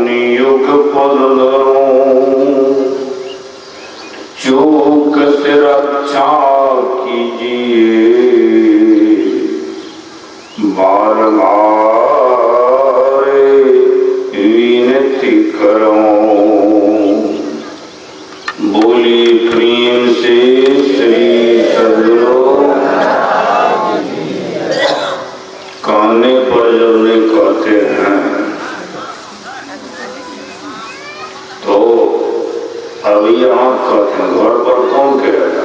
नियुग पद चूक से रक्षा कीजिए, बार बार विनती करो। बोली प्रेम से श्री सद्गुरु। कहने पर जब नहीं कहते हैं तो अभी यहाँ कहते हैं, घर पर कौन कहेगा?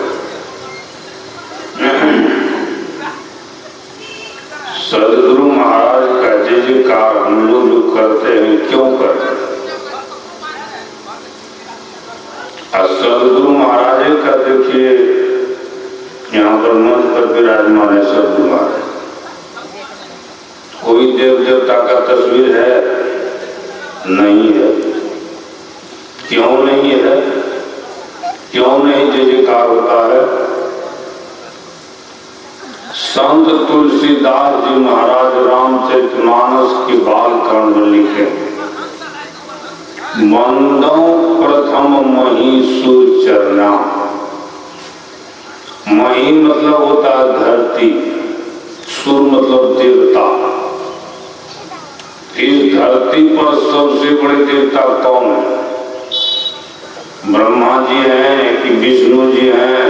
सदगुरु महाराज का जय जयकार हम लोग जो करते हैं, क्यों करते हैं? सदगुरु महाराज का देखिए, यहाँ पर मंच पर विराजमान है सदगुरु महाराज। कोई देव देवता का तस्वीर है? नहीं है। क्यों नहीं है? क्यों नहीं जय जयकार होता है? संत तुलसीदास जी महाराज रामचरितमानस की बालकांड में लिखे, मंदो प्रथम मही सुर चरना। मही मतलब होता है धरती, सुर मतलब देवता। इस धरती पर सबसे बड़े देवता कौन है? ब्रह्मा जी हैं कि विष्णु जी हैं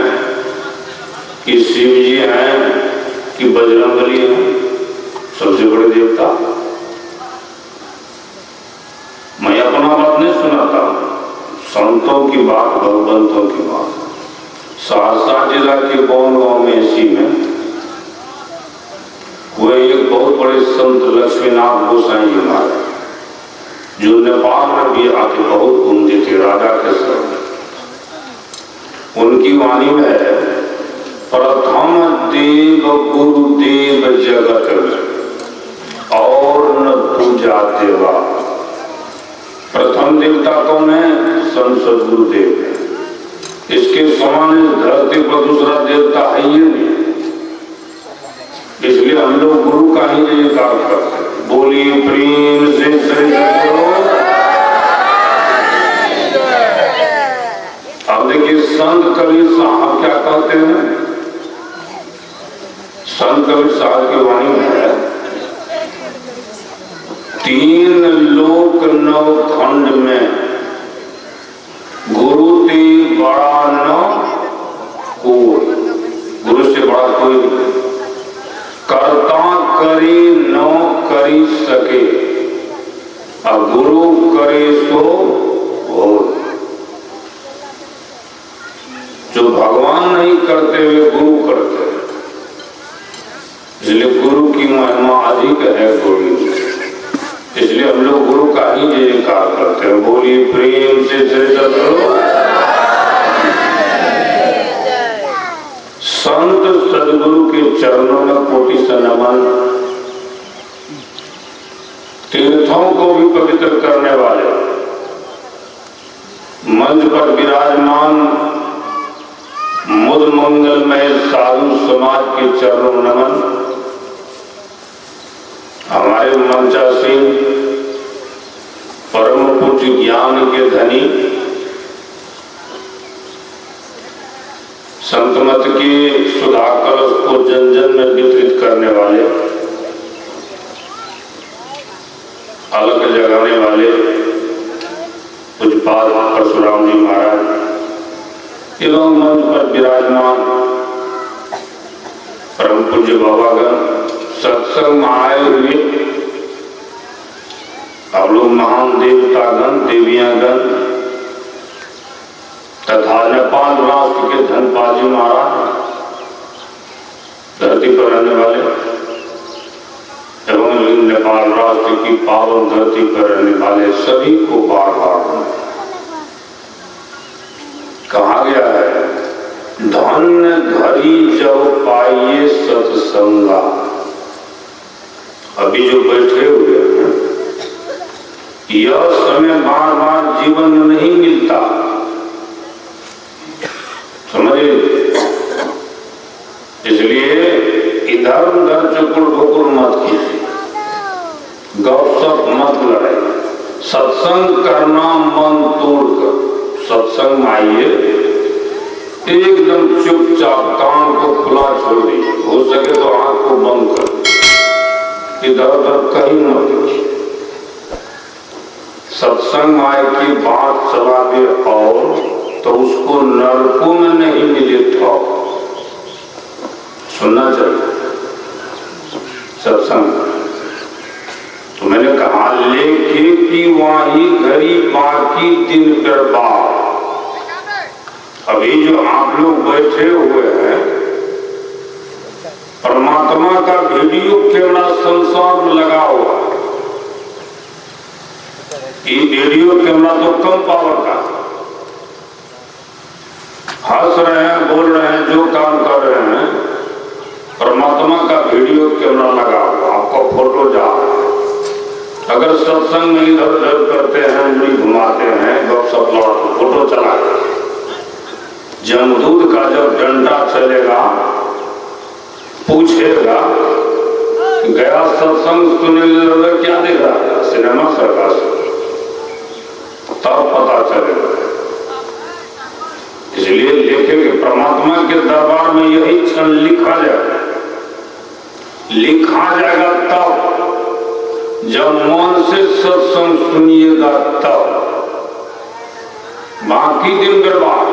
कि शिव जी हैं कि बजरंगबली हैं? सबसे बड़े देवता। मैं अपना बात नहीं सुनाता, संतों की बात, भगवंतों की बात। सहरसा जिला के कौन गांव में इसी में वो एक बहुत बड़े संत लक्ष्मीनाथ गोसाई जी महाराज, जो नेपाल में भी आके बहुत घूमते थे राजा के समय। उनकी वाणी में है, प्रथम देव गुरुदेव जगत में और न पूजा देवा। प्रथम देवता कौन है? संत सद्गुरुदेव है। इसके समान इस धरती पर दूसरा देवता है ही नहीं। इसलिए हम लोग गुरु का ही जयकार करते हैं। बोलिए प्रेम से श्री सद्गुरु। अब देखिए संत कबीर साहब क्या कहते हैं? संत कबीर साहब की वाणी है, तीन लोक नौ खंड में गुरु ते बड़ा न कोई। गुरु से बड़ा कोई नहीं। कर्ता करे न करी सके, और गुरु करे सो हो। जो भगवान नहीं करते वे गुरु करते हैं, इसलिए गुरु की महिमा अधिक है गुरु। इसलिए हम लोग गुरु का ही जयकार करते हैं। बोलिए प्रेम से श्री सद्गुरु। संत सद्गुरु के चरणों में कोटि से नमन। तीर्थों को भी पवित्र करने वाले मंच पर विराजमान मुद मंगलमय साधु समाज के चरणों में नमन। हमारे मंचासीन परम पूज्य ज्ञान के धनी, संतमत के सुधा कलश को जन जन में वितरित करने वाले, अलग जगाने वाले पूज्यपाद परशुराम जी महाराज एवं मंच पर विराजमान परम पूज्य बाबागण, सत्संग में आए हुए आप लोग महान देवतागण, देवियागण तथा नेपाल राष्ट्र के धनपाल जी महाराज, धरती पर रहने वाले एवं नेपाल राष्ट्र की पावन धरती पर रहने वाले सभी को बार बार कहा गया है, धन्य घड़ी जब पाइए सत्संगा। अभी जो बैठे हुए हैं, यह समय बार बार जीवन में नहीं मिलता, समझिए। इसलिए इधर उधर चुकुर भुकुर मत कीजिए, गपशप मत लड़ाइए। सत्संग सत्संग करना मन तोड़कर। सत्संग आइए, एकदम चुपचाप कान को खुला छोड़ दीजिए, हो सके तो आंख को बंद कर, इधर उधर कहीं न देखिए। सत्संग आए की बात चला दे और तो उसको नरकों में नहीं मिले था। सुनना चाहिए सत्संग। तो मैंने कहा लेके कि वही घड़ी बाकी दिन बर्बाद। अभी जो आप लोग बैठे हुए हैं, परमात्मा का वीडियो कैमरा संसार में लगा हुआ है। ये वीडियो कैमरा तो कम पावर का, हंस रहे हैं, बोल रहे हैं, जो काम कर रहे हैं, परमात्मा का वीडियो कैमरा लगा हुआ, आपका फोटो जा। अगर सत्संग में इधर उधर करते हैं, उंगली घुमाते हैं, गपशप लौट, फोटो चला। जमदूत का जब डंडा चलेगा, पूछेगा गया सत्संग सुनने लगे, क्या देख रहा है? Cinema circus. तब पता चलेगा। इसलिए लिखेंगे परमात्मा के दरबार में यही क्षण लिखा जाएगा। लिखा जाएगा तब जब मन से सत्संग सुनिएगा, तब बाकी दिन बर्बाद।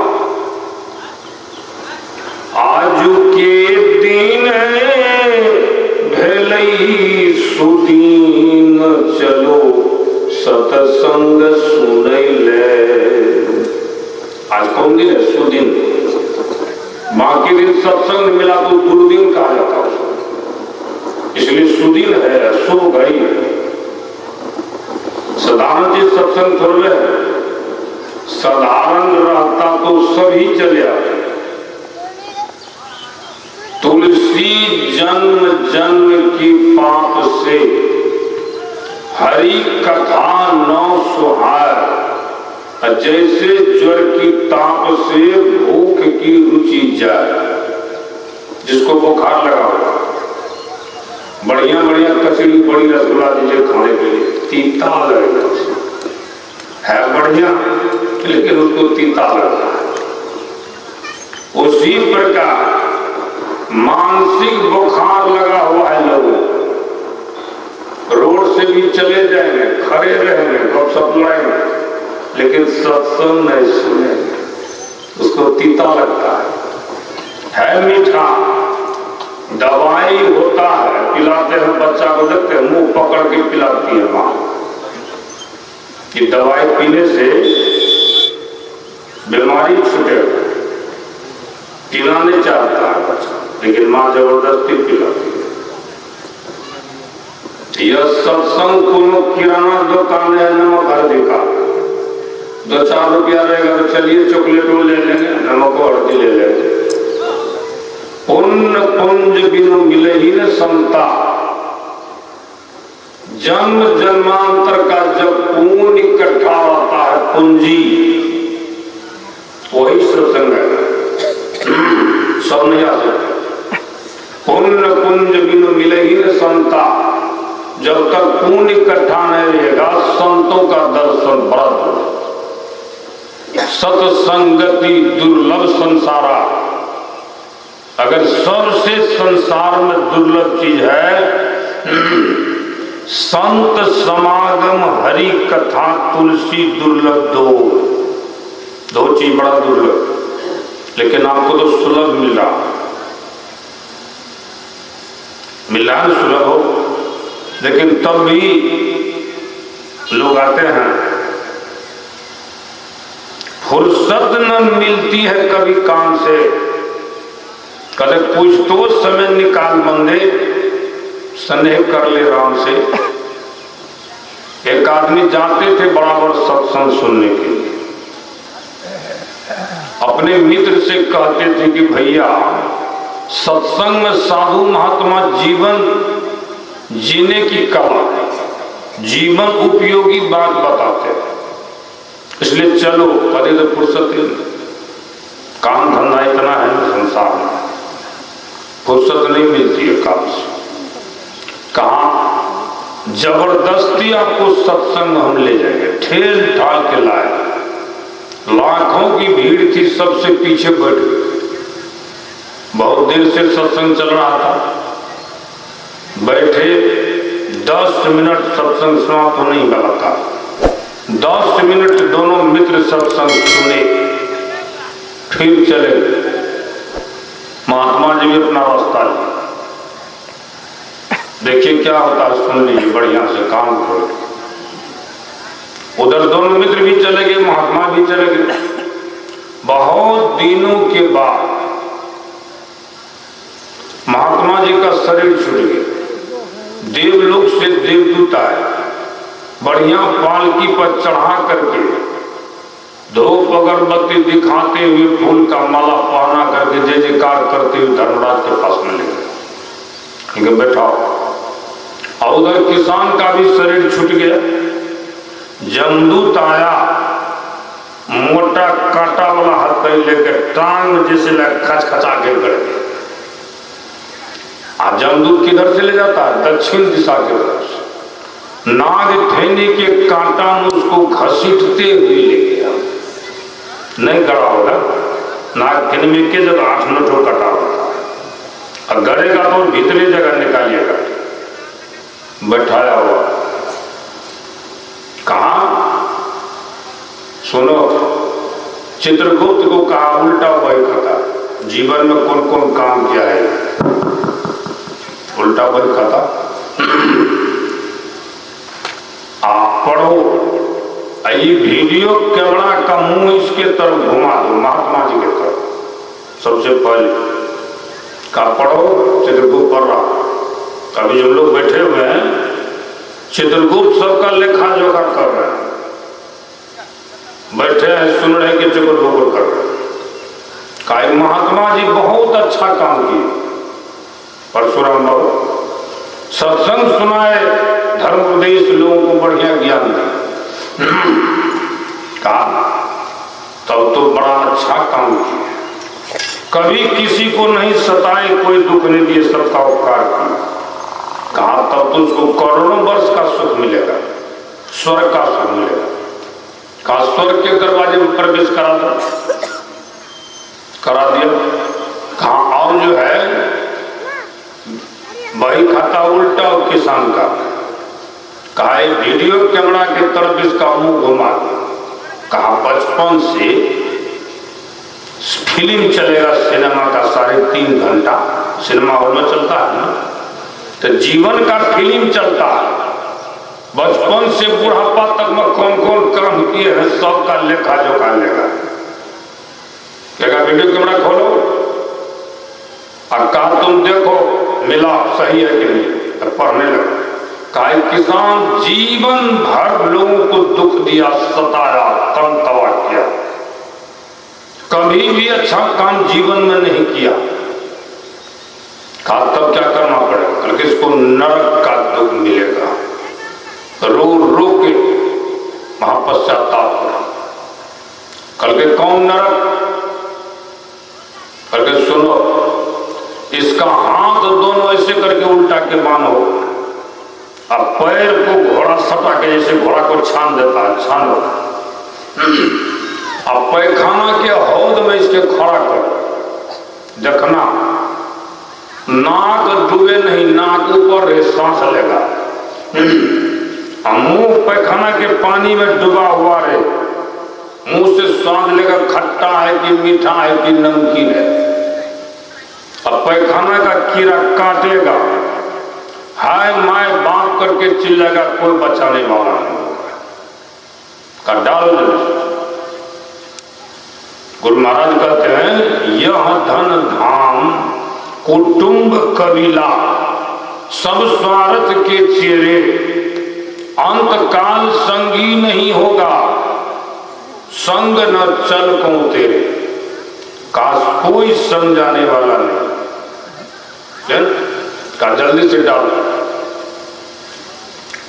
आजू के दिन भेलई सुदीन, चलो सत्संग सुनै ले। आज कौन दिन है? सुदिन। बाकी दिन सत्संग मिला तो दुर्दिन कहा जाता है, इसलिए सुदिन है, शुभ घड़ी है। साधारण चीज सत्संग थोड़े है, साधारण रहता तो सभी चले आते। तुलसी जन्म जन्म की पाप से हरि कथा नौ सुहार। जैसे ज्वर की ताप से भूख की रुचि जाए। जिसको बुखार लगा हो, बढ़िया बढ़िया कचड़ी बड़ी रसगुल्ला दीजिए खाने के लिए, तीता लगेगा। है बढ़िया लेकिन उसको तीता लगता है। उसी प्रकार मानसिक बुखार लगा हुआ है लोगों, रोड से भी चले जाएंगे, खड़े रहेंगे, गपशप लड़ाएंगे, लेकिन सत्संग नहीं सुनेंगे, उसको तीता लगता है मीठा। दवाई होता है, पिलाते हैं बच्चा को, देखते हैं मुंह पकड़ के पिलाती है माँ कि दवाई पीने से बीमारी छूटेगा। पीना नहीं चाहता है बच्चा, लेकिन माँ जबरदस्ती पिलाती है। यह सत्संग कोनो किराना दुकान है, नमक हल्दी का 2-4 रुपया रहेगा तो चलिए चॉकलेट ले लेंगे, नमक हल्दी ले लेंगे। पुण्य पुंज बिनु मिले ही न समता। जन्म जन्मांतर का जब पुण्य इकट्ठा होता है, पूंजी, वही सत्संग है। सब नहीं आ सकते। पुण्य पुंज बिनु मिले ही न समता। जब तक पुण्य इकट्ठा नहीं रहेगा, संतों का दर्शन बड़ा दुर्लभ। सत्संगति दुर्लभ संसारा। अगर सबसे संसार में दुर्लभ चीज है संत समागम, हरि कथा, तुलसी, दुर्लभ। दो चीज बड़ा दुर्लभ, लेकिन आपको तो सुलभ मिल रहा है, सुलभ हो, लेकिन तब भी लोग आते हैं। फुर्सत न मिलती है कभी काम से, कदे कुछ तो समय निकाल बंदे, स्नेह कर ले राम से। एक आदमी जाते थे बराबर सत्संग सुनने के लिए, अपने मित्र से कहते थे कि भैया सत्संग में साधु महात्मा जीवन जीने की कला, जीवन उपयोगी बात बताते हैं, इसलिए चलो। कदे तो फुर्सत ही नहीं, काम धंधा इतना है संसार में, फुर्सत नहीं मिलती है काम से। कहाँ जबरदस्ती आपको सत्संग हम ले जाएंगे, ठेल ठाल के लाए। लाखों की भीड़ थी, सबसे पीछे बैठ गए। बहुत देर से सत्संग चल रहा था, बैठे 10 मिनट सत्संग समाप्त होने ही वाला था। 10 मिनट दोनों मित्र सत्संग सुने, फिर चले गए। महात्मा जी भी अपना रास्ता लिया। देखिए क्या होता है, सुन लीजिए बढ़िया से, काम करो। उधर दोनों मित्र भी चले गए, महात्मा भी चले गए। बहुत दिनों के बाद महात्मा जी का शरीर छूट गया। देवलोक से देवदूत आए, बढ़िया पालकी पर चढ़ा करके धूप अगरबत्ती दिखाते हुए फूल का माला पहना करके जय जयकार करते हुए धर्मराज के पास में ले गए। बैठाओ। और उधर किसान का भी शरीर छूट गया। जमदूत आया, मोटा कांटा वाला हथकड़ी लेकर टांग में जैसे खचखचा के गड़ गया। जमदूत किधर से ले जाता है? दक्षिण दिशा की तरफ से। नाग थैने के कांटा में उसको घसीटते हुए ले गया। नहीं गड़ा होगा, नाग थैने के जब 8-9 ठो कटा होता है, और गड़ेगा तो भीतरी जगह निकालिएगा। बैठाया हुआ कहा, सुनो, चित्रगुप्त को कहा उल्टा वही खाता। जीवन में कौन कौन काम किया है, उल्टा वही खाता। आप पढ़ो। ये वीडियो कैमरा का मुंह इसके तरफ घुमा दो, महात्मा जी के तरफ। सबसे पहले का पढ़ो, चित्रगुप्त पढ़ रहा। अभी जो लोग बैठे हुए हैं, चित्रगुप्त सबका लेखा जोखा कर रहे हैं, बैठे हैं, सुन रहे कि चित्रगुप्त कर रहे हैं। काहे महात्मा जी बहुत अच्छा काम किए। परशुराम बाबू सत्संग सुनाए, धर्म उपदेश लोगों को बढ़िया ज्ञान दिया। कहा तब तो बड़ा अच्छा काम किया। कभी किसी को नहीं सताए, कोई दुख नहीं दिए, सबका उपकार किया। कहा तब तो उसको करोड़ों वर्ष का सुख मिलेगा, स्वर्ग का सुख मिलेगा। कहा स्वर्ग के दरवाजे में प्रवेश करा दिया। कहा और जो है वही खाता उल्टा और किसान का। कहा वीडियो कैमरा की तरफ इसका मुंह घुमा। कहा बचपन से फिल्म चलेगा सिनेमा का 3.5 घंटा, सिनेमा हॉल में चलता है ना, तो जीवन का फिल्म चलता है। बचपन से बुढ़ापा तक में कौन कौन कर्म किए हैं, सबका लेखा जोखा लेगा। क्या वीडियो कैमरा खोलो और कहा तुम देखो मिला सही है कि नहीं, और पढ़ने लगा। कहा किसान जीवन भर लोगों को दुख दिया, सताया, तन तवा किया, कभी भी अच्छा काम जीवन में नहीं किया। कहा तब क्या करना पड़ेगा? कल किसको नरक का दुख मिलेगा, रो रो के महापश्चाताप करो। कल के कौन नरक? कल के सुनो, इसका हाथ दोनों ऐसे करके उल्टा के बांधो, अब पैर को घोड़ा सटा के जैसे घोड़ा को छान देता है, छानो। अब पैखाना के हौद में इसके खड़ा करो, देखना नाक डूबे नहीं, नाक ऊपर रहे, सांस लेगा। मुंह पैखाना के पानी में डूबा हुआ रहे, मुंह से सांस लेगा, खट्टा है कि मीठा है कि नमकीन है। अब पैखाना का कीड़ा काटेगा, हाय माय बाप करके चिल्लेगा, कोई बचाने वाला नहीं होगा। का डाल गुरु महाराज कहते हैं, यह धन धाम कुटुंब कबीला सब स्वार्थ के चेहरे, अंतकाल संगी नहीं होगा, संग न चल को तेरे। काश कोई समझाने वाला नहीं, का जल्दी से डाल।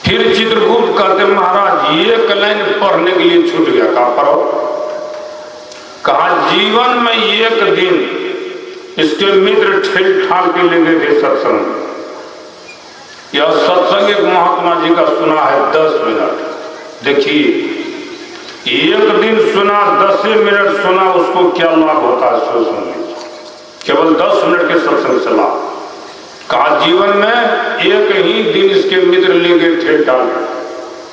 फिर चित्रगुप्त कहते महाराज एक लाइन पढ़ने के लिए छूट गया, कहा पढ़ो। कहा जीवन में एक दिन इसके मित्र ठेल ठाल के ले गए थे सत्संग। यह सत्संग सत्संग एक महात्मा जी का सुना है 10 मिनट। देखिए, एक दिन सुना, 10 मिनट सुना, उसको क्या लाभ होता है सो सुन लीजिए। केवल 10 मिनट के सत्संग से लाभ। कहा जीवन में एक ही दिन इसके मित्र ले गए थे डाले,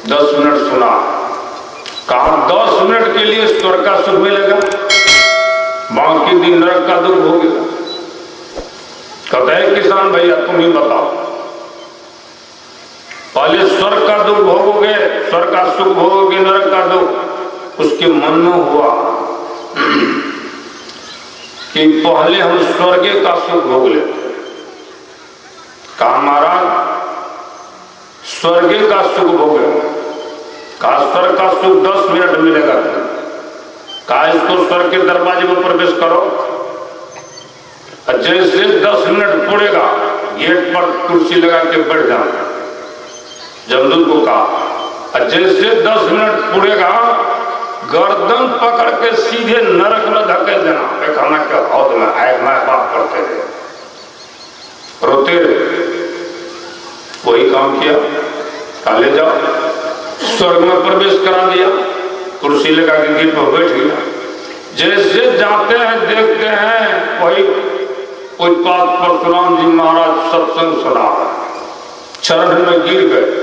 10 मिनट सुना। कहा 10 मिनट के लिए स्वर्ग का सुख मिलेगा, बाकी दिन नरक का दुख भोगेगा। कहते हैं किसान भैया तुम ही बताओ, पहले स्वर्ग का दुख भोगोगे, स्वर्ग का सुख भोगोगे, नरक का दुख। उसके मन में हुआ कि पहले हम स्वर्ग का सुख भोग लेते। कहा महाराज स्वर्ग का सुख भोगे। कहा स्वर्ग का सुख 10 मिनट मिलेगा। कहा इसको स्वर्ग के दरवाजे में प्रवेश करो, जैसे 10 मिनट पूरेगा गेट पर कुर्सी लगा के बैठ जाना। जमदूत को कहा जैसे 10 मिनट पूरेगा गर्दन पकड़ के सीधे नरक में धकेल देना। खाना के हौद में आए माए बाप करते रहे, रोते रहे। वही काम किया, कहा ले जाओ, स्वर्ग में प्रवेश करा दिया, कुर्सी लगा के गेट पर बैठ गया। जैसे जाते हैं देखते हैं वही पूज्यपाद परशुराम जी महाराज सत्संग सुना, चरण में गिर गए।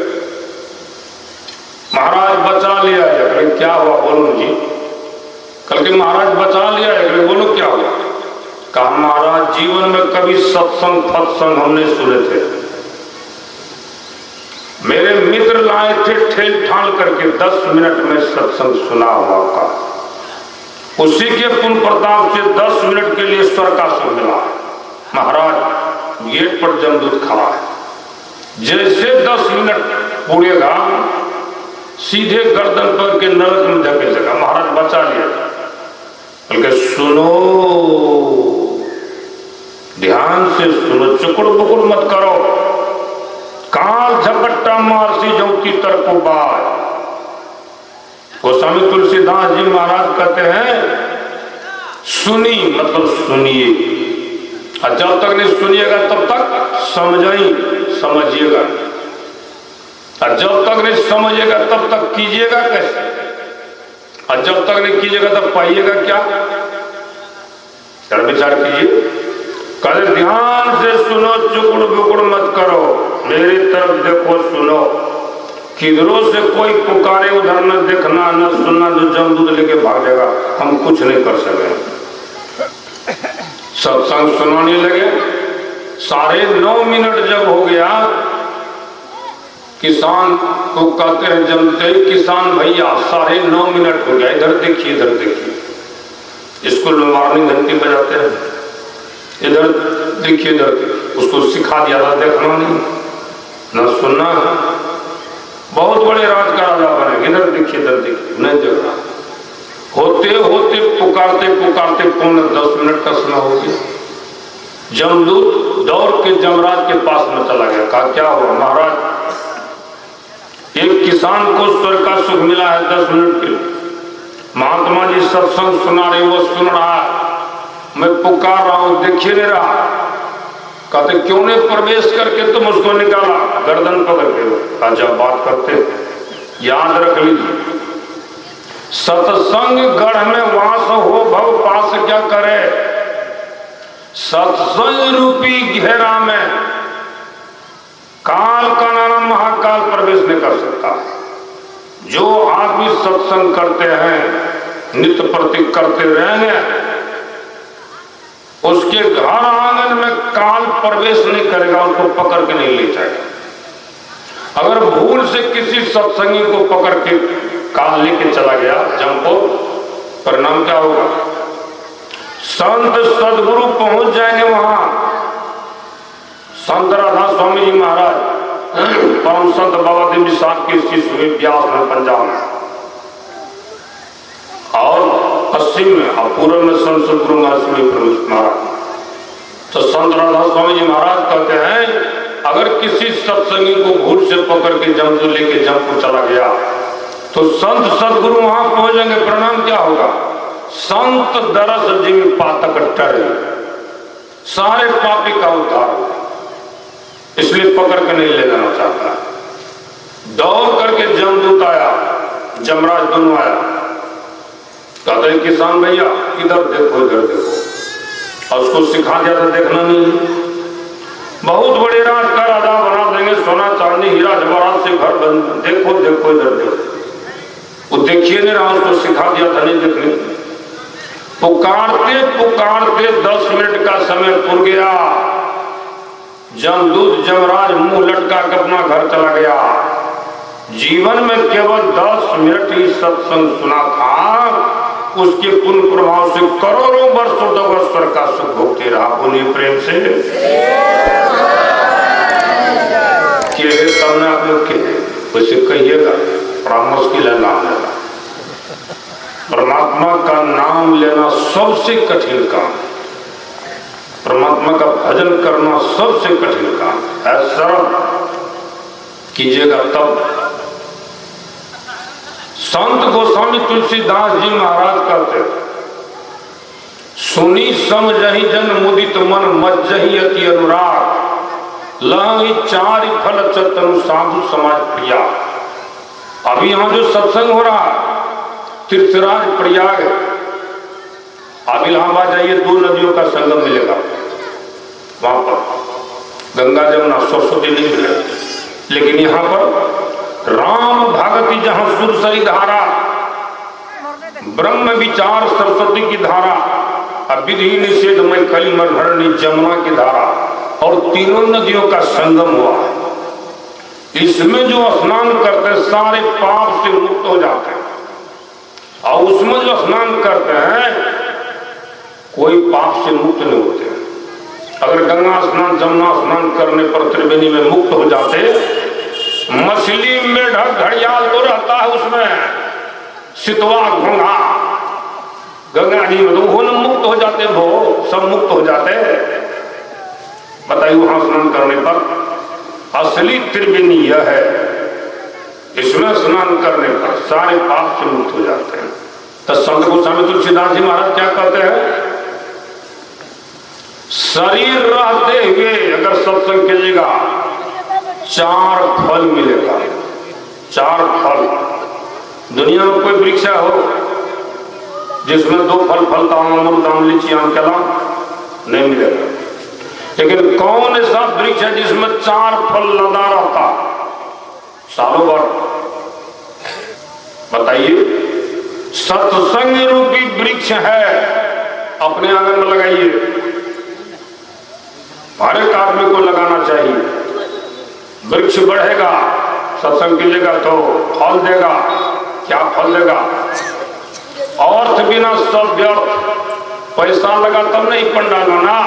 महाराज बचा लिया है। कल क्या हुआ बोलो जी? कल के महाराज बचा लिया है। कल बोलो क्या हुआ? कहा महाराज जीवन में कभी सत्संग फत्संग हमने सुने थे, मेरे मित्र लाए थे ठेल ठाल करके 10 मिनट में सत्संग सुना हुआ का, उसी के पुण्य प्रताप से 10 मिनट के लिए स्वर्ग का सुख मिला। महाराज गेट पर जमदूत खड़ा है, जैसे 10 मिनट पूरेगा सीधे गर्दन पर के नरक में धकेल देगा। महाराज बचा लिया। बल्कि सुनो, ध्यान से सुनो, चुकुड़ बुकुड़ मत करो। काल झपट्टा मारसी जौती तरको बाज। गोस्वामी तुलसीदास जी महाराज कहते हैं सुनी मतलब सुनिए, और जब तक नहीं सुनिएगा तब तक समझिएगा, और जब तक नहीं समझिएगा तब तक कीजिएगा कैसे, और जब तक नहीं कीजिएगा तब पाइएगा क्या? जरा विचार कीजिए। कहते ध्यान से सुनो, चुकुड़ बुकुड़ मत करो, मेरी तरफ देखो, सुनो। किधरों से कोई पुकारे उधर न देखना न सुनना, जो जमदूत लेके भाग जाएगा। हम कुछ नहीं कर सके। सत्संग सुनाने लगे। 9:30 मिनट जब हो गया, किसान को कहते हैं जमते, किसान भैया 9:30 मिनट हो गया, इधर देखिए, इधर देखिए। स्कूल में मॉर्निंग घंटी बजाते हैं, इधर देखिए, इधर। उसको सिखा दिया था देखना नहीं न सुनना। बहुत बड़े राज का राजा बने, इधर देखिए, इधर देखिए, नहीं देख रहा। होते होते पुकारते पुकारते 10 मिनट का समय हो गया। जमदूत दौड़ के जमराज के पास में चला गया। कहा क्या हुआ? महाराज एक किसान को स्वर्ग का सुख मिला है 10 मिनट के लिए। महात्मा जी सत्संग सुना रहे, वो सुन रहा है, मैं पुकार रहा हूं, देखिए नहीं रहा। कहते क्यों नहीं प्रवेश करके तुम उसको निकाला? गर्दन पकड़ के। जब बात करते याद रख लीजिए, सत्संग गढ़ में वास हो भव पास क्या करे, सत्संग रूपी घेरा में काल का नाना महाकाल प्रवेश नहीं कर सकता। जो आदमी सत्संग करते हैं, नित्य प्रति करते रहेंगे, उसके घर आंगन में काल प्रवेश नहीं करेगा, उसको पकड़ के नहीं ले जाएगा। अगर भूल से किसी सत्संगी को पकड़ के काल लेके चला गया जमको, परिणाम क्या होगा? संत सदगुरु पहुंच जाएंगे वहां। संत राधा स्वामी जी महाराज परम संत बाबा देव जी साहब के शिष्य हुए ब्यास में, पंजाब में, और पश्चिम में और पूर्व में संत सदगुरु महाराज। तो संत राधा स्वामी जी महाराज कहते हैं अगर किसी सत्संगी को भूल से पकड़ के जमदू लेके जमपुर चला गया तो संत सदगुरु वहां पहुंच जाएंगे। परिणाम क्या होगा? संत दरस जीवी पातक टरे, सारे पापी का उद्धार होगा। इसलिए पकड़ के नहीं ले जाना चाहता। दौड़ करके जमदूत आया, जमराज दोनों आया। कहते किसान भैया इधर देखो इधर देखो, और उसको सिखा दिया था देखना नहीं। बहुत बड़े राज का राजा बना देंगे, सोना चांदी हीरा जवाहरात से घर बन, देखो देखो इधर देखो। वो देखिए नहीं रहा, उसको सिखा दिया था नहीं देखने। पुकारते पुकारते 10 मिनट का समय पुर गया। जमदूत जमराज मुंह लटका के अपना घर चला गया। जीवन में केवल 10 मिनट ही सत्संग सुना था, उसके पुण्य प्रभाव से करोड़ों वर्षों तक ईश्वर का सुख भोगते रहा। बोलिए प्रेम से। सामने आप लोग के वैसे कहिएगा, बड़ा मुश्किल है नाम लेना। परमात्मा का नाम लेना सबसे कठिन काम, परमात्मा का भजन करना सबसे कठिन काम है। सरल कीजिएगा तब। संत गोस्वामी तुलसीदास जी महाराज कहते, सुनी समझहि जन मुदित मन मज्जहि अति अनुराग, लहि चारि फल चतनु साधु समाज प्रिया। अभी यहाँ जो सत्संग हो रहा तीर्थराज प्रयाग है। आप इलाहाबाद जाइए, 2 नदियों का संगम मिलेगा वहां पर, गंगा जमुना सरस्वती नहीं मिलेगा। लेकिन यहाँ पर राम भागवती जहां सुरसरी धारा, ब्रह्म विचार सरस्वती की धारा, विधि निषेध में कली मरहरणी जमुना की धारा, और तीनों नदियों का संगम हुआ। इसमें जो स्नान करते सारे पाप से मुक्त हो जाते हैं, और उसमें जो स्नान करते हैं कोई पाप से मुक्त नहीं होते। अगर गंगा स्नान जमुना स्नान करने पर त्रिवेणी में मुक्त हो जाते, मछली मेढक घड़ियाल तो रहता है उसमें, सितवा घोंघा गंगा जी में, तो वो मुक्त हो जाते, वो सब मुक्त हो जाते। बताइए वहां स्नान करने पर असली त्रिवेणी यह है, इसमें स्नान करने पर सारे पाप से मुक्त हो जाते हैं। तो संत गोस्वामी तुलसीदास जी महाराज क्या कहते हैं, शरीर रहते हुए अगर सत्संग कीजिएगा 4 फल मिलेगा। 4 फल। दुनिया में कोई वृक्ष हो जिसमें 2 फल फलता हो, अमरूद आम लीची आम केला, नहीं मिलेगा। लेकिन कौन ऐसा वृक्ष है जिसमें 4 फल लदा रहता सालों भर? बताइए। सत्संग रूपी वृक्ष है, अपने आंगन में लगाइए। हर एक आदमी को लगाना चाहिए। वृक्ष बढ़ेगा, सत्संग कीजिएगा तो फल देगा। क्या फल देगा? अर्थ बिना सब व्यर्थ। पैसा लगा तब नहीं पंडाल बना,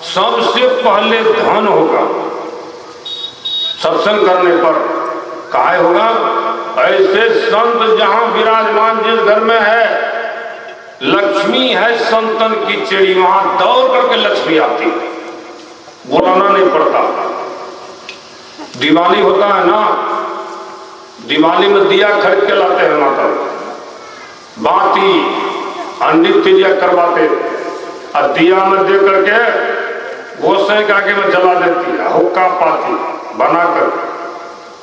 सबसे पहले धन होगा। सत्संग करने पर काहे होगा? ऐसे संत जहां विराजमान जिस घर में है, लक्ष्मी है संतन की चिड़ी, वहां दौड़ करके लक्ष्मी आती, बुलाना नहीं पड़ता। दिवाली होता है ना, दिवाली में दिया खरीद के लाते हैं माता, बाती अंडित तिरिया करवाते, और दिया में दे करके गोसाई के आगे में जला देती है, हुक्का पाती बनाकर,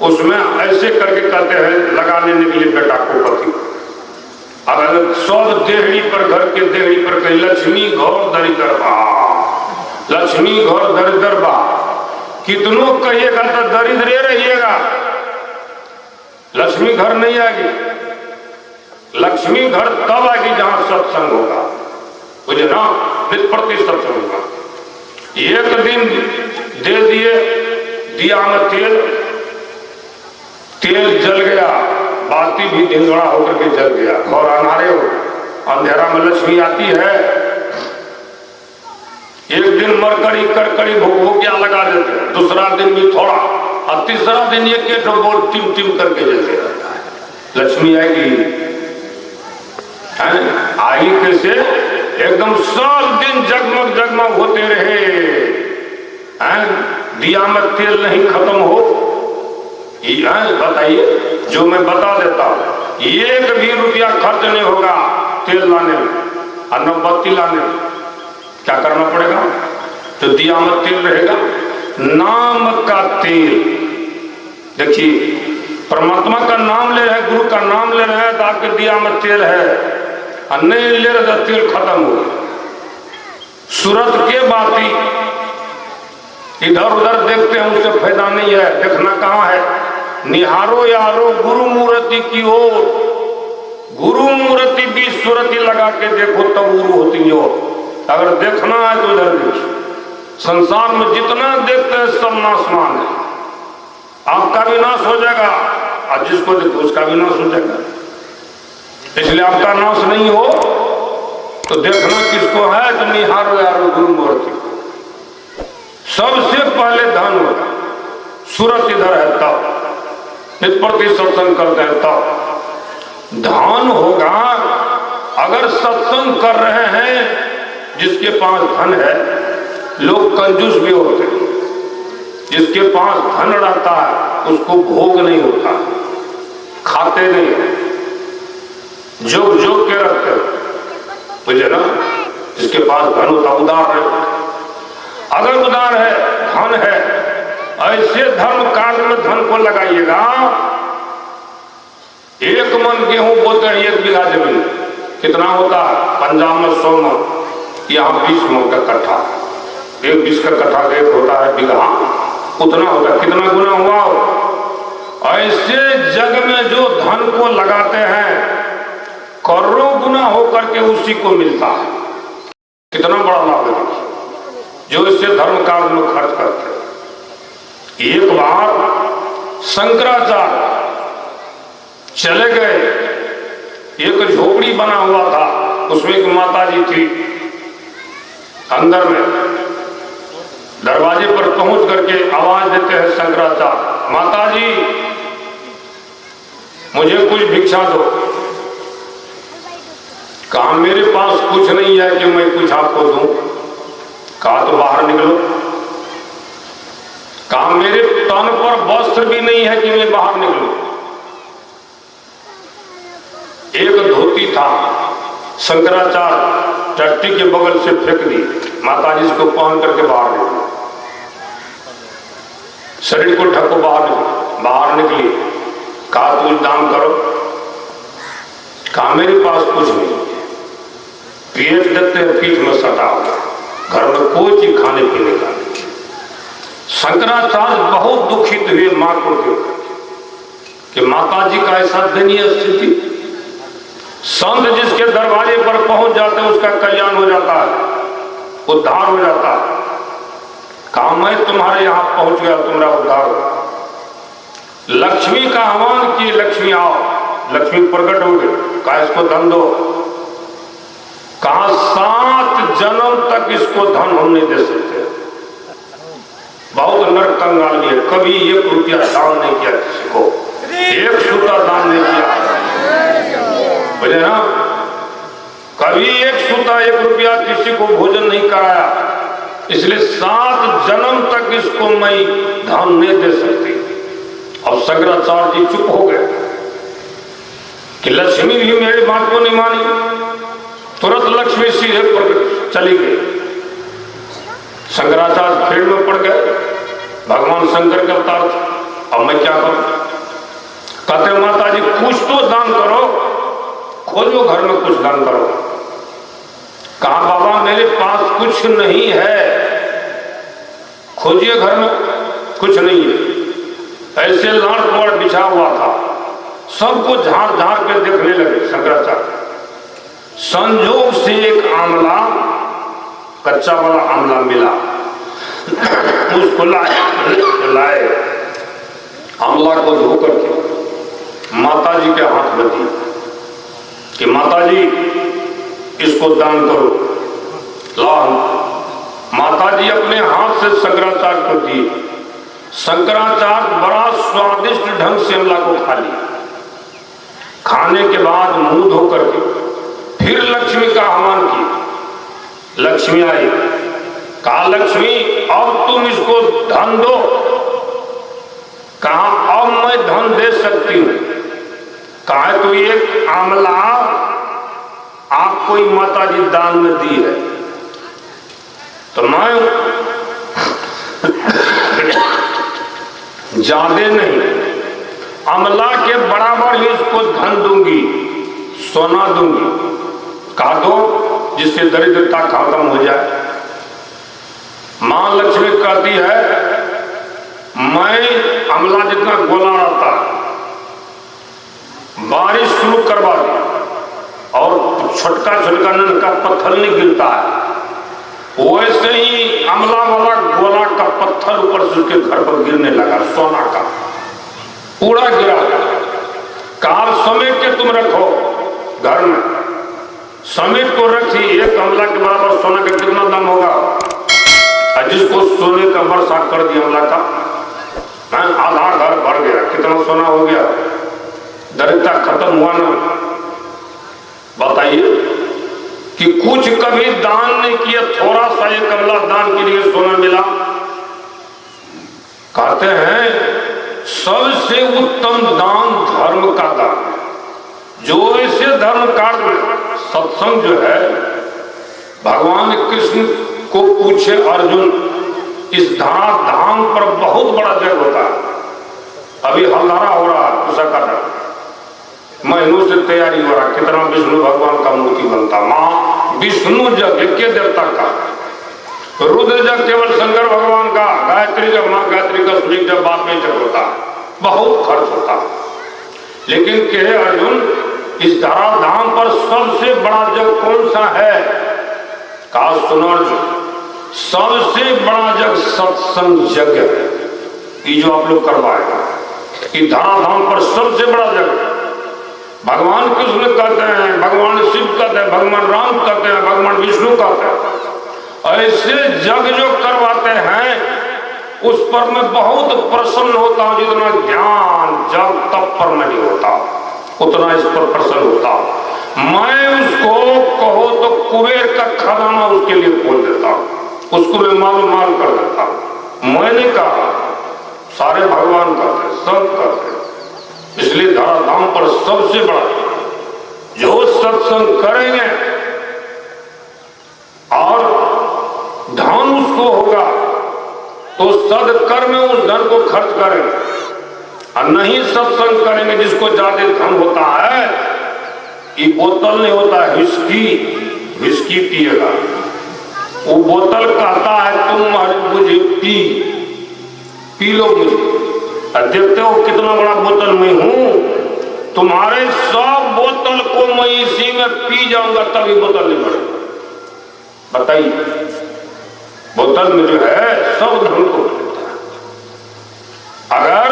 उसमें ऐसे करके कहते हैं लगाने निकले बेटा को पति। अगर सब देहड़ी पर, घर के देहड़ी पर कहीं लक्ष्मी घोर दरिद्र बा, लक्ष्मी घोर दरिद्र बा, कितनों कहिएगा तो दरिद्र रहिएगा, लक्ष्मी घर नहीं आएगी। लक्ष्मी घर तब आएगी जहां सत्संग होगा, मुझे ना प्रति सत्संग होगा। एक दिन दे दिए दिया में तेल, तेल जल गया, बाती भी ढिंगड़ा होकर के जल गया। और अनारे हो, अंधेरा में लक्ष्मी आती है। एक दिन मरकड़ी करकड़ी भोगिया लगा देते हैं, दूसरा दिन भी थोड़ा, और तीसरा दिन एक बोल टिम टिम करके जलते रहता है। लक्ष्मी आएगी, आई कैसे? एकदम सब दिन जगमग जगमग होते रहे, दिया में तेल नहीं खत्म हो। बताइए, जो मैं बता देता हूं, 1 भी रुपया खर्च नहीं होगा तेल लाने में और न बत्ती लाने में। क्या करना पड़ेगा? तो दिया में तेल रहेगा, नाम का तेल, देखिए, परमात्मा का नाम ले रहे हैं, गुरु का नाम ले रहे हैं, तो आपके दिया में तेल है, और नहीं ले रहे तो तेल खत्म हो गया। सूरत के बाती इधर उधर देखते हैं, उससे फायदा नहीं है। देखना कहाँ है? निहारो यारो गुरु मूर्ति की ओर, गुरु मूर्ति भी सूरती लगा के देखो तब गुरु होती हो। अगर देखना है तो इधर देखिए। संसार में जितना देखते हैं सब नाशवान है। आपका भी नाश हो जाएगा और जिसको देखो उसका भी नाश हो जाएगा। इसलिए आपका नाश नहीं हो तो देखना किसको है, तो निहारो यारो गुरु मूर्ति। सबसे पहले धन होगा, सूरत इधर है तब इस प्रति सत्संग करते हैं तब धन होगा। अगर सत्संग कर रहे हैं, जिसके पास धन है, लोग कंजूस भी होते हैं। जिसके पास धन रहता है उसको भोग नहीं होता, खाते नहीं, जोग जोग के रखते हैं, बुझे ना। जिसके पास धन होता उदार है। अगर उदार है, धन है, ऐसे धर्म कार्य में धन को लगाइएगा। 1 मन गेहूं बोते हैं 1 बीघा जमीन, कितना होता है? पंजाब में 100 मन, यहाँ 20 मन का कट्ठा। 1 20 का कट्ठा एक होता है बीघा, उतना होता है। कितना गुना हुआ? ऐसे जग में जो धन को लगाते हैं करोड़ों गुना होकर के उसी को मिलता है। कितना बड़ा लाभ है जो इससे धर्म कार्य में खर्च करते हैं। एक बार शंकराचार्य चले गए, एक झोपड़ी बना हुआ था, उसमें एक माता जी थी। अंदर में दरवाजे पर पहुंच करके आवाज देते हैं शंकराचार्य, माता जी मुझे कुछ भिक्षा दो। कहा मेरे पास कुछ नहीं है कि मैं कुछ आपको दूं। कहा तो बाहर निकलो। कहा मेरे तन पर वस्त्र भी नहीं है कि मैं बाहर निकलूं। एक धोती था, शंकराचार्य टट्टी के बगल से फेंक दी। माता जी इसको पहन करके बाहर निकली, शरीर को ढको, बाहर निकली। कहा कुछ दान करो। कहा मेरे पास कुछ नहीं। पेट देते हैं, पीठ में सटा हुआ, घर में कोई चीज खाने पीने का नहीं। शंकराचार्य बहुत दुखित हुए मां को देखकर कि माता जी का ऐसा दयनीय स्थिति। संत जिसके दरवाजे पर पहुंच जाते हैं उसका कल्याण हो जाता है, उद्धार हो जाता है। कहा मैं तुम्हारे यहां पहुंच गया, तुम्हारा उद्धार हो। लक्ष्मी का आह्वान किए, लक्ष्मी आओ। लक्ष्मी प्रकट हो गई। कहा इसको धन दो। कहा 7 जन्म तक इसको धन हम नहीं दे सकते। बहुत नरक कंगाली है, कभी 1 रुपया दान नहीं किया किसी को, 1 सूता दान नहीं किया, बोले ना। कभी 1 सूता 1 रुपया किसी को भोजन नहीं कराया। इसलिए 7 जन्म तक इसको मैं धन नहीं दे सकती। अब शंकराचार्य जी चुप हो गए कि लक्ष्मी भी मेरी बात को नहीं मानी। तुरंत लक्ष्मी सीधे प्रकट चली गई। शंकराचार्य खेल में पड़ गए। भगवान शंकर का अवतार, अब मैं क्या करूं? कहते माता जी कुछ तो दान करो, खोजो घर में कुछ दान करो। कहा बाबा मेरे पास कुछ नहीं है, खोजिए घर में, कुछ नहीं है। ऐसे लाड़ पुआड़ बिछा हुआ था, सबको झाड़ झाड़ के देखने लगे शंकराचार्य। संयोग से एक आंवला, कच्चा वाला आंवला मिला, उसको लाए, आंवला को धो करके माता जी के हाथ में दिया कि माता जी इसको दान करो। लाओ। माता जी अपने हाथ से शंकराचार्य को दिए। शंकराचार्य बड़ा स्वादिष्ट ढंग से आंवला को खा लिया। खाने के बाद मुंह धो करके फिर लक्ष्मी का आह्वान किया। लक्ष्मी आई। कहा लक्ष्मी अब तुम इसको धन दो। कहा अब मैं धन दे सकती हूं। कहा तो एक आंवला आपको ही माता जी दान में दी है, तो मैं ज्यादा नहीं अमला के बराबर ही उसको धन दूंगी, सोना दूंगी। कहा दो जिससे दरिद्रता खत्म हो जाए। मां लक्ष्मी कहती है मैं अमला जितना गोला रहता बारिश शुरू करवा दी और छोटका छोटका ननका पत्थर नहीं गिरता है, वैसे ही अमला वाला गोला का पत्थर ऊपर से उसके घर पर गिरने लगा, सोना का पूरा गिरा। कार समेट के तुम रखो घर में, समेट को रखी। एक अमला के बराबर सोना का कितना दाम होगा? जिसको सोने का वर्षा कर दिया अमला का, आधा घर भर गया। कितना सोना हो गया? दरिद्रता खत्म हुआ ना? बताइए कि कुछ कभी दान नहीं किया, थोड़ा सा एक अमला दान के लिए सोना मिला। कहते हैं सबसे उत्तम दान धर्म का दान। जो ऐसे धर्म कार्य में सत्संग जो है, भगवान कृष्ण को पूछे अर्जुन, इस धाम पर बहुत बड़ा जग होता है। अभी हल्दारा हो रहा है, पूछा का महीनों से तैयारी हो रहा। कितना विष्णु भगवान का मूर्ति बनता। माँ विष्णु जग के देवता का, रुद्र जग केवल शंकर भगवान का, गायत्री जब माँ गायत्री का स्मृति जब बाद में जग होता, बहुत खर्च होता। लेकिन कहे अर्जुन, इस धरा धाम पर सबसे बड़ा जग कौन सा है? कहा सुनो अर्जुन, सबसे बड़ा जग सत्संग यज्ञ है। ये जो आप लोग करवाएगा, ये धरा धाम पर सबसे बड़ा जग। भगवान कृष्ण कहते हैं, भगवान शिव कहते हैं, भगवान राम कहते हैं, भगवान विष्णु कहते हैं। ऐसे जग जो करवाते हैं उस पर मैं बहुत प्रसन्न होता हूं। जितना ध्यान जब तब पर नहीं होता, उतना इस पर प्रसन्न होता। मैं उसको कहो तो कुबेर का खजाना उसके लिए खोल देता हूं, उसको मैं माल कर देता हूं। मैंने कहा, सारे भगवान कहते, सब कहते। इसलिए धरा धाम पर सबसे बड़ा जो सत्संग करेंगे और धन उसको होगा तो सदकर्म में उस धन को खर्च करेंगे, और नहीं सत्संग करेंगे जिसको ज्यादा धन होता है, ये बोतल नहीं होता है, विस्की पिएगा। वो बोतल कहता है तुम मुझे पी लो मुझे। और देखते हो कितना बड़ा बोतल मैं हूं, तुम्हारे सब बोतल को मैं इसी में पी जाऊंगा तभी बोतल नहीं भरेगा। बताइए, बोतल में जो है सब धन को मिलता है। अगर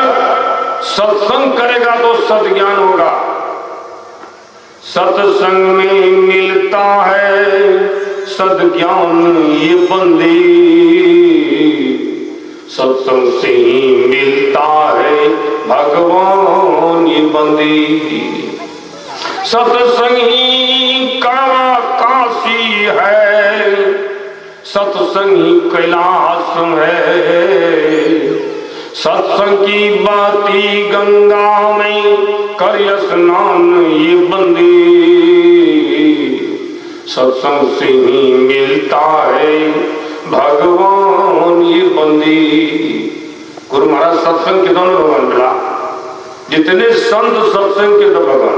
सत्संग करेगा तो सत्ज्ञान होगा। सत्संग में मिलता है सत्ज्ञान ये बंदी, सत्संग से ही मिलता है भगवान ये बंदी। सत्संग ही कड़वा काशी है, सत्संग ही कैलाश है। सत्संग की बाती गंगा में कर स्नान ये बंदी, सत्संग से ही मिलता है भगवान ये बंदी। गुरु महाराज सत्संग के दोनों भगवान मिला, जितने संत सत्संग के तो भगवान।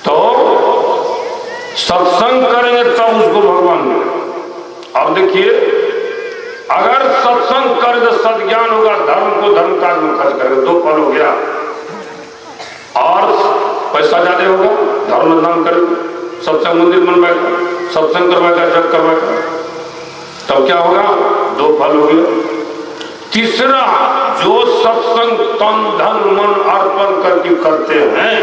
तो सत्संग करेंगे तब उसको भगवान मिले। अब देखिए, अगर सत्संग करे तो सद्ज्ञान होगा, धर्म को धर्म कार्य में खर्च करेगा, दो फल हो गया। और पैसा ज्यादा होगा, धर्म दान करेगा, सत्संग मंदिर बनवाएगा, सत्संग करवाएगा, जग करवाएगा, तब क्या होगा? दो फल हो गया। तीसरा, जो सत्संग तन धन मन अर्पण करके करते हैं,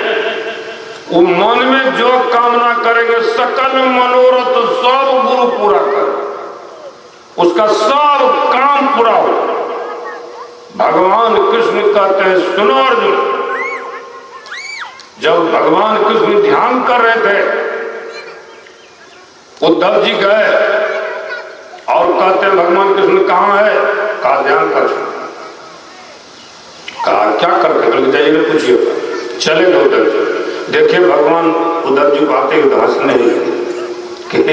वो मन में जो कामना करेंगे सकल मनोरथ सब गुरु पूरा करे, उसका सब काम पूरा हो। भगवान कृष्ण कहते हैं, सुनो अर्जुन, जब भगवान कृष्ण ध्यान कर रहे थे, उद्धव जी गए और कहते हैं भगवान कृष्ण कहाँ है? कहा ध्यान कर। कहा क्या करते? बल्कि जाइए पूछिए। चले गए उद्धव जी, देखिए भगवान उद्धव जी को आते हुए हंसने कि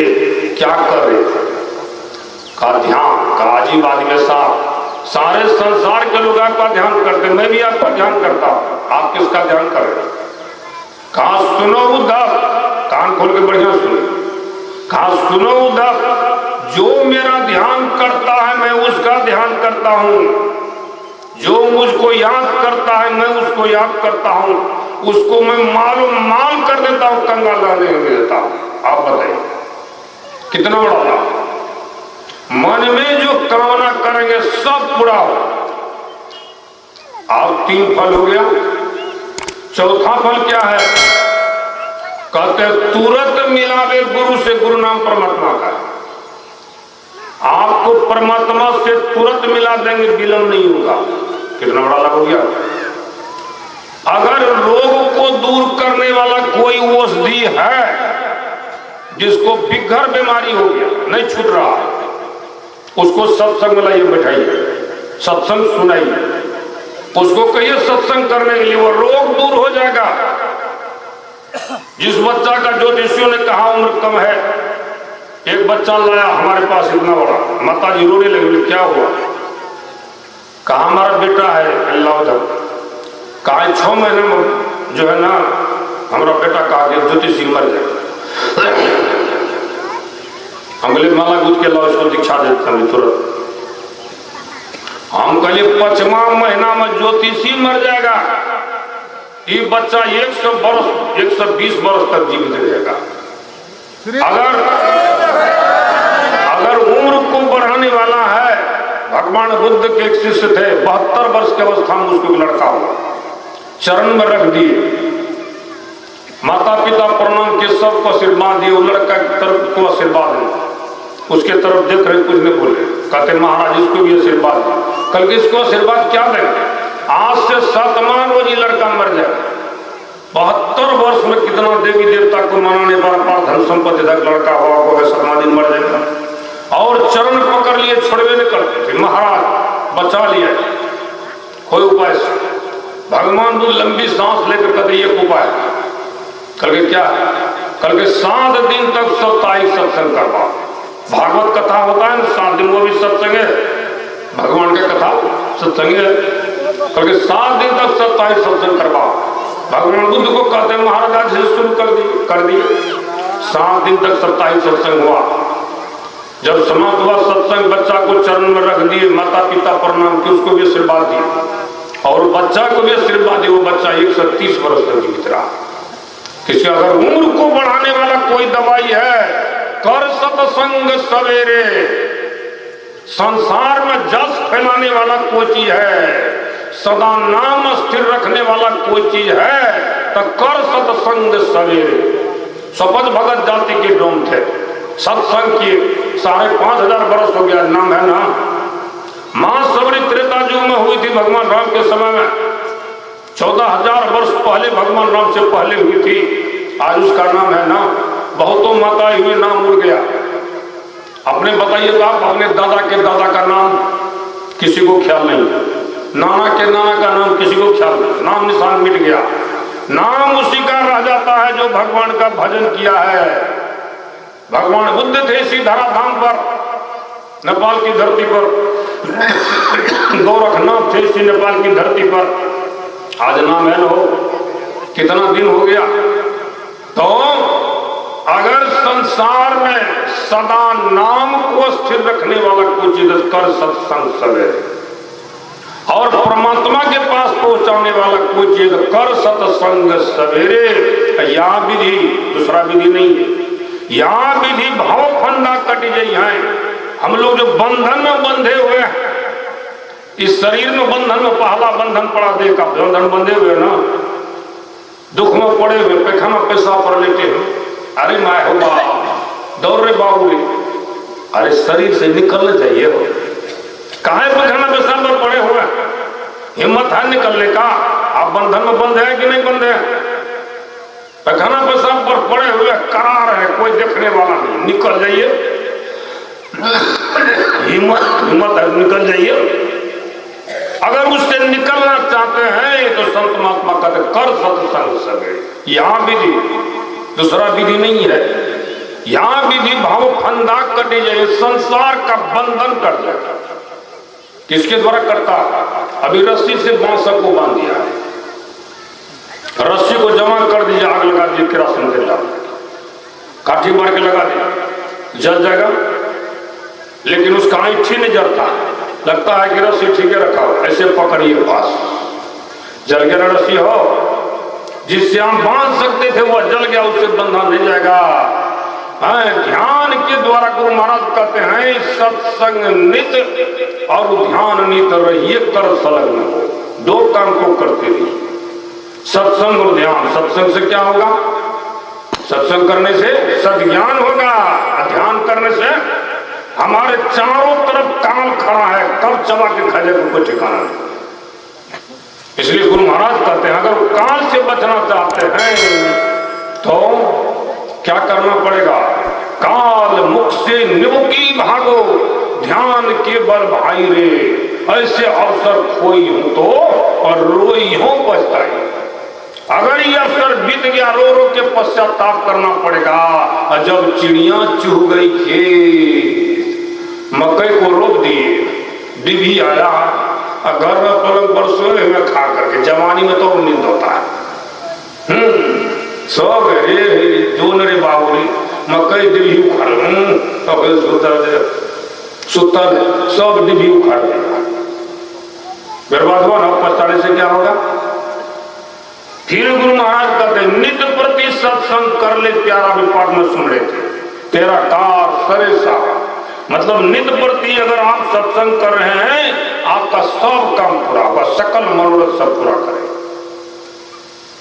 क्या कर रहे थे? कहा ध्यान। कहा अजीब आदमी साहब, सारे संसार के लोग आपका ध्यान करते, मैं भी आपका ध्यान करता हूं, आप किसका ध्यान कर रहे? कहा सुनो उद्धव, कान खोल के बढ़िया सुनो, कहा सुनो उद्धव, जो मेरा ध्यान करता है मैं उसका ध्यान करता हूं, जो मुझको याद करता है मैं उसको याद करता हूं, उसको मैं मालूम माल कर देता हूं, कंगाल रहने नहीं देता हूं। आप बताइए कितना बड़ा लाभ। मन में जो कामना करेंगे सब पूरा हो। आप 3 फल हो गया, चौथा फल क्या है? कहते तुरंत मिलावे गुरु से, गुरु नाम परमात्मा का है। आपको परमात्मा से तुरंत मिला देंगे, विलंब नहीं होगा। कितना बड़ा लाभ हो गया। अगर रोग को दूर करने वाला कोई औषधि है, जिसको बिघर बीमारी हो गया, नहीं छूट रहा, उसको सत्संग में लाइए, बैठाइए, सत्संग सुनाइए, उसको कहिए सत्संग करने के लिए, वो रोग दूर हो जाएगा। जिस बच्चा का ज्योतिषियों ने कहा उम्र कम है, एक बच्चा लाया हमारे पास इतना बड़ा, माता जी रोने लगी, क्या हुआ? कहा हमारा बेटा है अल्लाह उधर, कहा 6 महीने में जो है ना हमारा बेटा कहा कि ज्योतिषी मर जाए। हम बोले माला गूंथ के लाओ, इसको दीक्षा देते हैं तुरंत। हम कहले 5वां महीना में ज्योतिषी मर जाएगा, ये बच्चा 100 वर्ष 120 वर्ष तक जीवित रहेगा। अगर उम्र को बढ़ाने वाला है, भगवान बुद्ध के एक शिष्य थे, 72 वर्ष की अवस्था में उसको लड़का हुआ, चरण में रख दिए, माता पिता प्रणाम के सबको आशीर्वाद दिए, वो लड़का की तरफ को आशीर्वाद दिए, उसके तरफ देख रहे कुछ नहीं बोले, कहते महाराज इसको भी आशीर्वाद दिए। कल के इसको आशीर्वाद क्या देंगे? आज से 7वां रोज ये लड़का मर जाए। 72 वर्ष में कितना देवी देवता को मनाने पर धन संपत्ति तक लड़का हुआ को 7वां दिन मर जाएगा। और चरण पकड़ लिए, छोड़वे नहीं करते थे, महाराज बचा लिया, कोई उपाय से। भगवान बुद्ध लंबी सांस लेकर कहते एक उपाय, कल के क्या? कल के 7 दिन तक साप्ताहिक सत्संग करवाओ। भागवत कथा होता है ना 7 दिन, वो भी सत्संग है, भगवान का कथा सत्संग है। कल के 7 दिन तक साप्ताहिक सत्संग करवाओ। भगवान बुद्ध को कहते हैं महाराज आज से शुरू कर दिए। 7 दिन तक साप्ताहिक सत्संग हुआ। जब समाप्त हुआ सत्संग, बच्चा को चरण में रख दिए, माता पिता प्रणाम किए, उसको भी आशीर्वाद दिए और बच्चा को भी आशीर्वाद दिए। वो बच्चा 130 वर्ष तक जीवित रहा। किसी अगर उम्र को बढ़ाने वाला कोई दवाई है, कर सत्संग सवेरे। संसार में जस फैलाने वाला कोई चीज है, सदा नाम स्थिर रखने वाला कोई चीज है, तो कर सत्संग सवेरे। सपथ भगत जाति के डोम थे, सत्संग किए, 5500 वर्ष हो गया, नाम है ना। मां सबरी त्रेता युग में हुई थी भगवान राम के समय में, 14,000 वर्ष पहले भगवान राम से पहले हुई थी। आज उसका नाम है ना। बहुतों माताएं हुए, नाम उड़ गया। अपने बताइए तो आप अपने दादा के दादा का नाम किसी को ख्याल नहीं, नाना के नाना का नाम किसी को ख्याल नहीं, नाम निशान मिट गया। नाम उसी का रह जाता है जो भगवान का भजन किया है। भगवान बुद्ध थे सीधारा धाम पर, नेपाल की धरती पर। गोरखनाथ थे इसी नेपाल की धरती पर, आज नाम है हो, कितना दिन हो गया। तो अगर संसार में सदा नाम को स्थिर रखने वाला कुछ चीज कर सत्संग सवेरे, और परमात्मा के पास पहुंचाने वाला कोई चीज कर सत्संग सवेरे। यहाँ विधि दूसरा विधि नहीं है, यहाँ विधि भाव फंदा कट गई है। हम लोग जो बंधन में बंधे हुए हैं, इस शरीर में बंधन में पहला बंधन पड़ा, देह का बंधन बंधे हुए ना, दुख में पड़े हुए, पैखाना पैसा पर लेते हैं, अरे माए हो बाप दौड़ रहे बाबू, अरे शरीर से निकलना चाहिए हो, काहे पैखाना पैसा पर पड़े हुए, हिम्मत है निकलने का? आप बंधन में बंधे हैं कि नहीं बंधे हैं? पैखाना पेशाब पर पड़े हुए करार है, कोई देखने वाला नहीं, निकल जाइए, हिम्मत है निकल जाइए। अगर उससे निकलना चाहते हैं तो संत महात्मा कहते कर सत्संग सवेरे। यहाँ विधि दूसरा विधि नहीं है, यहाँ विधि भाव फंदा कटे जाए, संसार का बंधन कट जाएगा। किसके द्वारा करता? अभी रस्सी से बांस को बांध दिया है, रस्सी को जमा कर दीजिए, आग लगा दीजिए, केरोसिन तेल डाल काठी मार के लगा दीजिए, जल जाएगा। लेकिन उसका ऐठी नहीं जलता, लगता है कि रस्सी ठीक है रखा हो, ऐसे पकड़िए बस जल गया ना रस्सी हो। जिससे हम बांध सकते थे वह जल गया, उससे बंधा नहीं जाएगा। ध्यान के द्वारा गुरु महाराज कहते हैं सत्संग नित और ध्यान नित रहिए, कर संलग्न हो, दो काम को करते रहिए, सत्संग और ध्यान। सत्संग से क्या होगा? सत्संग करने से सद्ज्ञान होगा, ध्यान करने से हमारे चारों तरफ काल खड़ा है, कब चबा के खा जाए कोई ठिकाना नहीं। इसलिए गुरु महाराज कहते हैं अगर काल से बचना चाहते हैं तो क्या करना पड़ेगा? काल मुख से निमुकी भागो, ध्यान के बल भाई रे, ऐसे अवसर खोई हूं तो और रोई हो पछताई। अगर ये अवसर बीत गया रो रो के पश्चाताप करना पड़ेगा। और जब चिड़िया चूह गई खेत, मकई को रोक दिए, डिभी आया और घर में पलंग पर सोए हुए खा करके, जवानी में तो नींद होता है, सब जो नरे बाबूरी मकई डिभी उखाड़ सुतल सब डिभी उखाड़ देगा, बर्बाद हुआ ना। पछताने से क्या होगा? फिर गुरु महाराज कहते नित्य प्रति सत्संग कर ले प्यारा, भी पाठ में सुन रहे थे, तेरा कार सरे सारा, मतलब नित्य प्रति अगर आप सत्संग कर रहे हैं आपका सब काम पूरा होगा, सकल मनोरथ सब पूरा करें।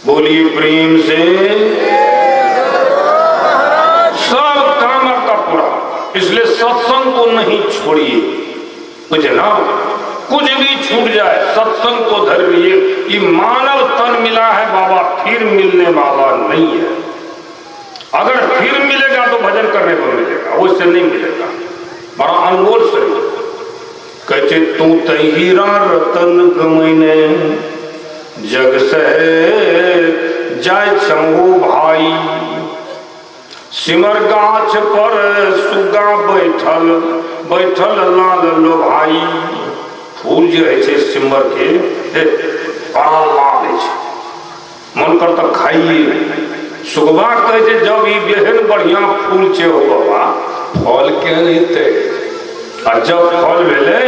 बोलिए प्रेम से, सब काम आपका पूरा। इसलिए सत्संग को नहीं छोड़िए, मुझे ना कुछ भी छूट जाए सत्संग को धरिए। ये मानव तन मिला है बाबा, फिर मिलने वाला नहीं है। अगर फिर मिलेगा तो भजन करने को मिलेगा, उससे नहीं मिलेगा। बड़ा अनमोल शरीर कहते तू तहीरा रतन गमैने जग से जाय छमो भाई, सिमर गाछ पर सुगा बैठल बैठल लाल लो भाई। फूल जो है सिमर के बड़ा लाल है, मन कर तो खाइए। सुगवा कहे जब ये बेहन बढ़िया फूल छे हो बाबा, फल क्या नहीं, और जब फल मिले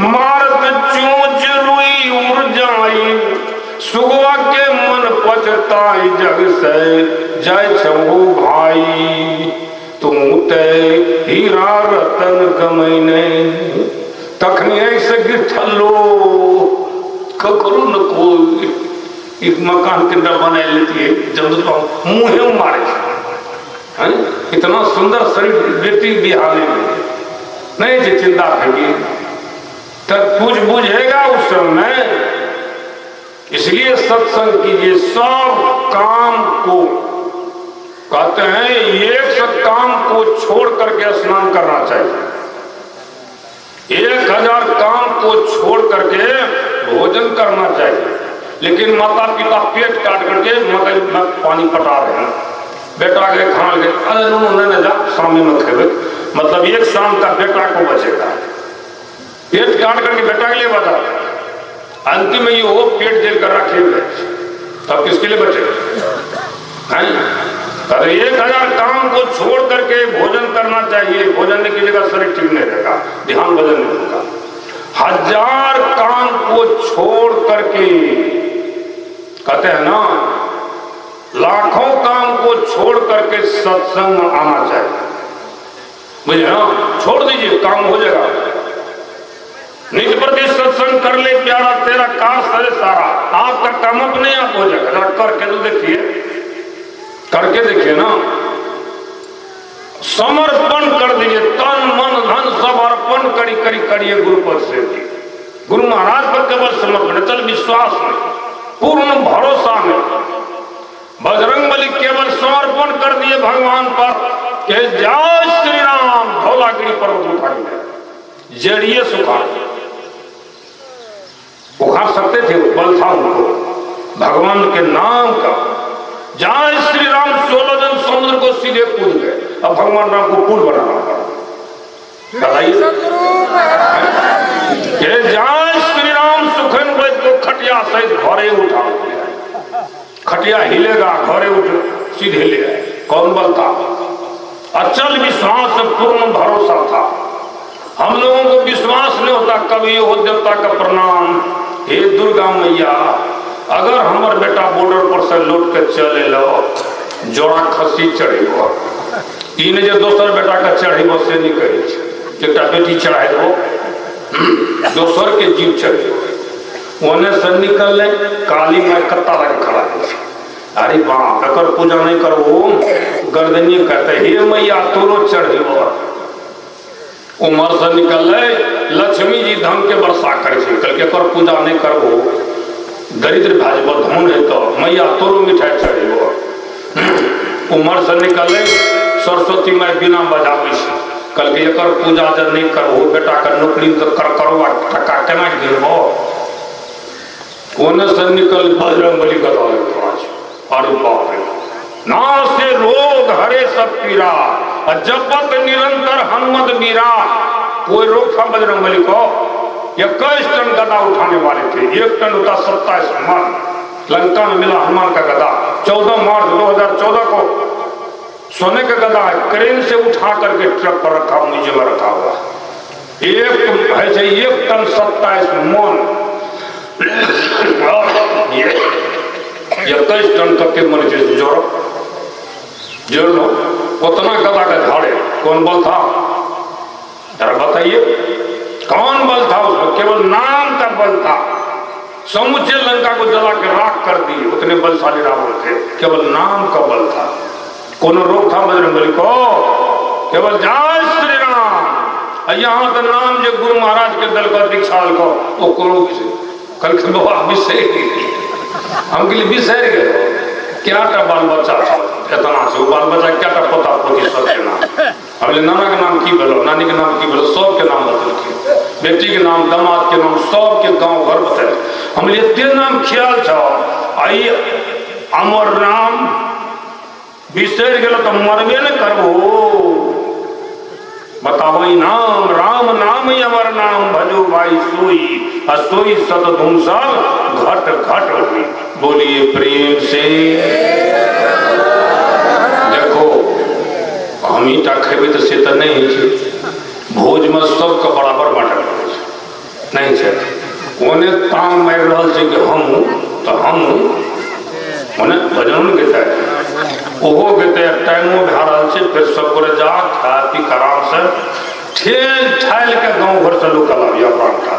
मारत चोंच रुई उड़ जाई, सुगवा के मन पछताई जग से जाय छमो भाई। तू ते हीरा रतन गमैने, तखनी ऐसे गिरथलो ककरू न कोई एक मकान के अंदर बना लेती है, जब मुँह मारे है? इतना सुंदर शरीर बेटी बिहाली में नहीं जी चिंता है तब कुछ बुझेगा उस समय। इसलिए सत्संग कीजिए, सब काम को कहते हैं एक सब काम को छोड़ करके स्नान करना चाहिए, 1000 काम को छोड़ करके भोजन करना चाहिए। लेकिन माता पिता पेट काट करके मकई में पानी पटा रहे हैं, बेटा के खाना गए, अरे नहीं जा शामी में खेवे, मतलब एक शाम का बेटा को बचेगा, पेट काट करके बेटा के लिए बचा, अंतिम में ये वो पेट जेल कर रखे हुए, तब किसके लिए बचेगा? अरे 1000 काम को छोड़ करके भोजन करना चाहिए, भोजन नहीं कीजिएगा शरीर ठीक नहीं रहेगा, ध्यान भजन नहीं होगा। 1000 काम को छोड़ करके कहते हैं ना, लाखों काम को छोड़ करके सत्संग में आना चाहिए, मुझे ना छोड़ दीजिए, काम हो जाएगा। निज प्रति सत्संग कर ले प्यारा, तेरा कार सरे सारा, आपका काम अपने आप हो जाएगा। करके तो देखिए, करके देखिए ना, समर्पण कर दीजिए, तन मन धन सब अर्पण करी करी करिए गुरु पर से। गुरु महाराज पर केवल समर्पण, चल विश्वास में, पूर्ण भरोसा में। बजरंग बली केवल समर्पण कर दिए भगवान पर कि जय श्री राम, धौलागिरी पर्वत उठा के जड़िए उखाड़ सकते थे, बल था उनको भगवान के नाम का। जय श्री राम 16 जन समुद्र को सीधे कूद गए, अब भगवान राम को पुल बनाना पड़ा। बताइए के जाय श्री राम सुखन बैठ को खटिया सहित घरे उठा। खटिया हिलेगा, घरे उठ सीधे ले आए। कौन बल था? अचल विश्वास से पूर्ण भरोसा था। हम लोगों को विश्वास नहीं होता, कभी हो देवता का प्रणाम, हे दुर्गा मैया अगर हमार बेटा बॉर्डर पर से लौट के चले लो जोड़ा खसी चढ़ेबो, इन्हें जो दोसर बेटा का चढ़ेबो से नहीं कहे। एक बेटी चढ़ाबो दोसर के जीव चढ़ेबो, ओने से निकल काली माई कत्ता लगे खड़ा है। अरे बाप एकर पूजा नहीं करबो, गर्दनी कहते हे मैया तोरो चढ़ेबो। उमर से निकल लक्ष्मी जी धन के वर्षा करे कल के एकर पूजा नहीं करबो, दरिद्र भाजपा धन है तो मैया तोरो मिठाई चढ़ेबो। उमर से निकल सरस्वती माई बिना बजावे कल के एकर पूजा जब नहीं करबो, बेटा का नौकरी तो करवा टका केना गिरबो। ओने से निकल बजरंगबली गदा लगे। अरे बाप रे, ना से रोग हरे सब पीरा, जपत निरंतर हनुमत मीरा। कोई रोग था बजरंगबली को? 21 टन गदा उठाने वाले थे, 1 टन उठा 27 मन। लंका में मिला हनुमान का गदा 14 मार्च 2014 को सोने का गदा है, क्रेन से उठा करके ट्रक पर रखा, म्यूजियम में रखा हुआ। 1 टन 27 मन 21 टन तक के मन जोड़ लो, उतना गदा का झाड़े। कौन बल था जरा बताइए, कौन बल था उसमें? केवल नाम का बल था। समुचे लंका को जला के राख कर दिए, उतने बलशाली रावण थे, केवल नाम का बल था। कौन रोग था बजरंगबली को? केवल जय श्री राम। यहाँ तो नाम जो गुरु महाराज के दल का दीक्षाल को वो करो कल हम के लिए बिसर गए। क्या टा बाल बच्चा था इतना से, बाल बच्चा क्या टा पोता पोती सबके नाम, हमने नाना के नाम की बोलो, नानी के नाम की बोलो, सबके नाम बतल, बेटी के नाम, दामाद के नाम, सबके गांव घर बताए। हमने इतने नाम ख्याल था, आई अमर नाम बिसर गए तो मरबे न करबो। बताओ नाम राम नाम ही अमर नाम, भजो भाई सोई असोई सत धुन सब घट घट हुई। बोलिए प्रेम से। देखो हम ईटा खेबे तो से तो नहीं है, भोज में सबके बराबर बांटल नहीं है। ओने ताम मार रहा है कि हम तो हम ओने भजन गीता है, ओहो गीते टाइमो भा रहा है, फिर सब करे जा खा पी आराम से ठेल ठाल के गाँव घर से लोग लाभिया प्राण खा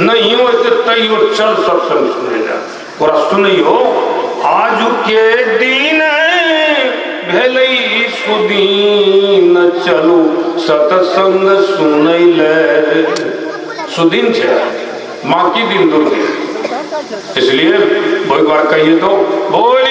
नहीं हो तैयो चल सब सुने जा पूरा सुनियो। आज के दिन भेलई सुदीन चलू सतसंग सुनई ले। सुदीन छे माँ की दिन दुर्गे, इसलिए एक बार कहिए तो बोल